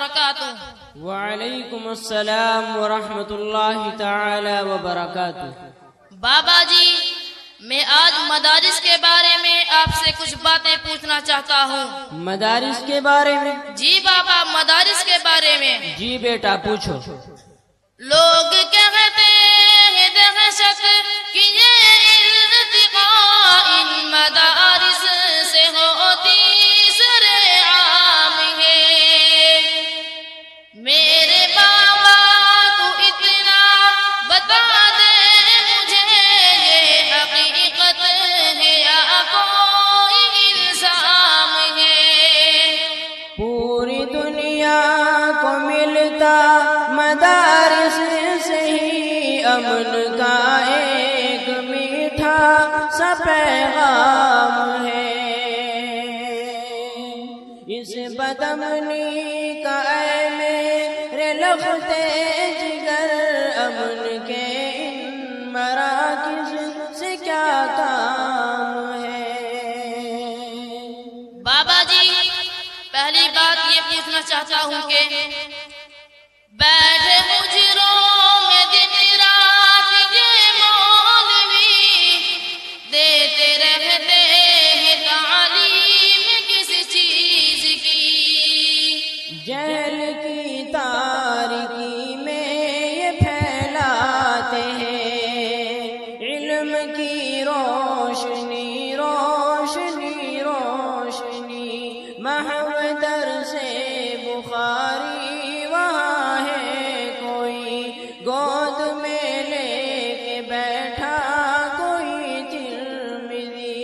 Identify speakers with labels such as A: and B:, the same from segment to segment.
A: وبرکاتہ۔
B: وعلیکم السلام ورحمۃ اللہ تعالی وبرکاتہ۔
A: بابا جی، میں آج مدارس کے بارے میں آپ سے کچھ باتیں پوچھنا چاہتا ہوں۔
B: مدارس کے بارے میں؟
A: جی بابا، مدارس کے بارے میں۔
B: جی بیٹا پوچھو۔
A: لوگ کہتے ہیں دہشت کہ یہ ارتقاء ان مدارس سے ہوتی سر عام ہے۔ میرے بابا تو اتنا بتا دے مجھے، یہ حقیقت ہے یا کوئی الزام ہے؟
B: پوری دنیا کو ملتا مدارس سے ہی امن کا ایک میٹھا سا پیغام ہے۔ اس بدامنی کا اے میرے لختے جگر، امن کے ان مراکز سے کیا کام ہے؟
A: بابا جی، پہلی بات یہ پوچھنا چاہتا ہوں کہ بیٹھے حجروں میں دن رات یہ مولوی دیتے رہتے ہیں تعلیم کس چیز کی؟
B: جہل کی تاریکی میں یہ پھیلاتے ہیں علم کی روشنی، روشنی روشنی، محو درس بخاری وہاں ہے کوئی گود میں لے کے بیٹھا کوئی ترمذی۔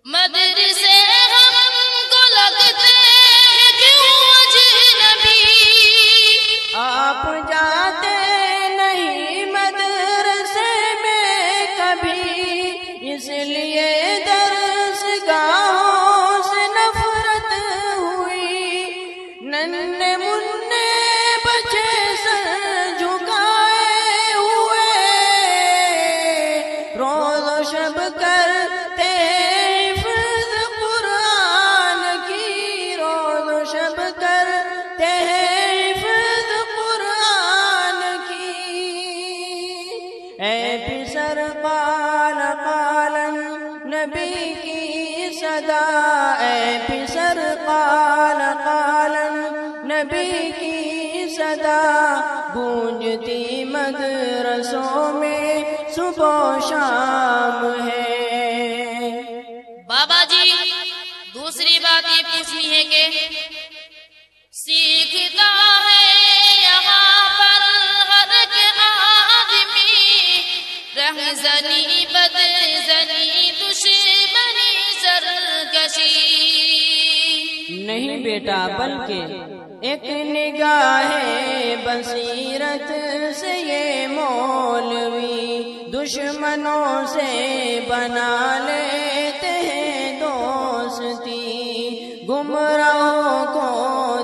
A: مدرسے ہم کو لگتے ہیں کیوں اجنبی؟
B: آپ جاتے نہیں مدرسے میں کبھی، اس لیے درس گاہوں سے نفرت ہوئی۔ ننھے منھے بچے سر جھکائے ہوئے، روز و شب کرتے حفظ قرآن کی، روز و شب کرتے حفظ قرآن کی۔ اے پسر قال قالا نبی کی صدا، اے پسر قال قالا نبی کی صدا، گونجتی مدرسوں میں صبح و شام ہے۔
A: بابا جی، دوسری بات یہ پوچھنی ہے کہ سیکھتا ہے یہاں پر ہر ایک آدمی رہزنی بدزنی دشمنی سرکشی؟
B: نہیں بیٹا، بلکہ ایک نگاہ بصیرت سے یہ مولوی دشمنوں سے بنا لیتے ہیں دوستی، گمراہوں کو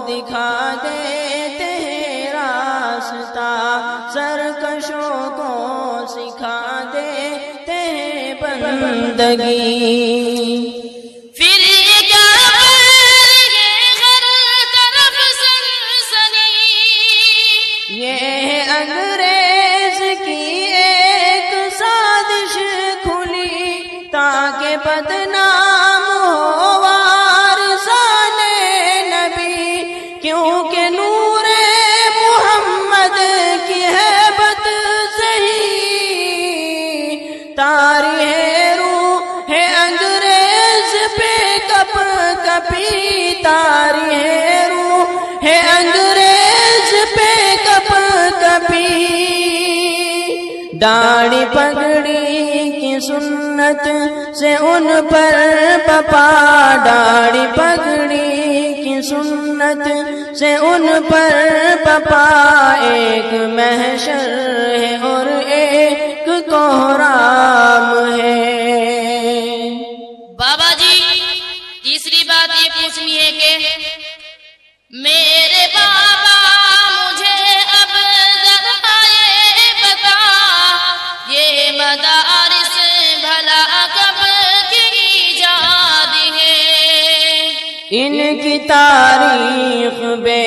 B: دکھا دیتے ہیں راستہ، سرکشوں کو سکھا دیتے ہیں بندگی۔
A: پھر یہ کیا ہر طرف سنسنی؟
B: یہ انگریز کی ایک سازش کھلی تاکہ بدنام ہو وارثان نبی، کیونکہ نور محمد کی ہیبت سے ہی طاری ہے روح ہے انگریز پہ کپ کپی، طاری ہے روح ہے انگریز پہ کپ کپی۔ داڑھی پگڑی کی سنت سے ان پر بپا، داڑھی پگڑی کی سنت سے ان پر بپا، ایک محشر ہے اور ایک کوہرام ہے۔
A: بابا جی، تیسری بات یہ پوچھنی ہے کہ میرے بابا مجھے اب ذرا یہ بتا، یہ مدارس بھلا کب کی ایجاد ہے؟
B: ان کی تاریخ بے